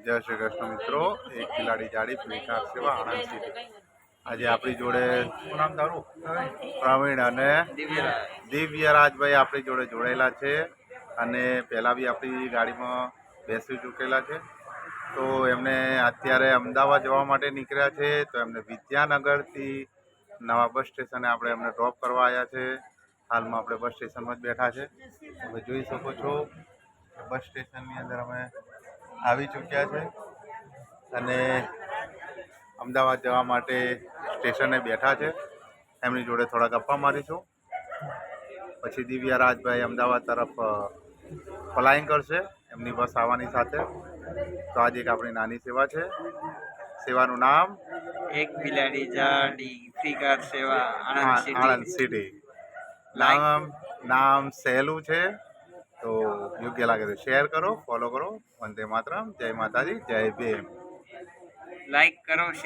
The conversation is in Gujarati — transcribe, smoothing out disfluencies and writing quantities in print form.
જય શ્રી કૃષ્ણ મિત્રો, એક બિલાડી જાડી ફ્રી કાર સેવા આણંદ સિટી. આજે આપણી જોડે શું નામ તારું? પ્રવીણ અને દિવ્યરાજભાઈ આપણી જોડે જોડાયેલા છે અને પહેલાં બી આપણી ગાડીમાં બેસી ચૂકેલા છે. તો એમને અત્યારે અમદાવાદ જવા માટે નીકળ્યા છે, તો એમને વિદ્યાનગરથી નવા બસ સ્ટેશને આપણે એમને ડ્રોપ કરવા આવ્યા છે. હાલમાં આપણે બસ સ્ટેશનમાં જ બેઠા છે. તમે જોઈ શકો છો બસ સ્ટેશનની અંદર અમે આવી ચૂક્યા છે અને અમદાવાદ જવા માટે સ્ટેશને બેઠા છે. એમની જોડે થોડા ગપ્પા મારીશું, પછી દિવ્યરાજભાઈ અમદાવાદ તરફ ફ્લાઇંગ કરશે એમની બસ આવવાની સાથે. તો આજે એક આપણી નાની સેવા છે. સેવાનું નામ એક બિલાડી જાડી ફ્રી કાર સેવા આણંદ સિટી. નામ સહેલું છે, તો યોગ્ય લાગે તો શેર કરો, ફોલો કરો. વંદે માતરમ, જય માતાજી, જય ભીમ. લાઈક કરો, શેર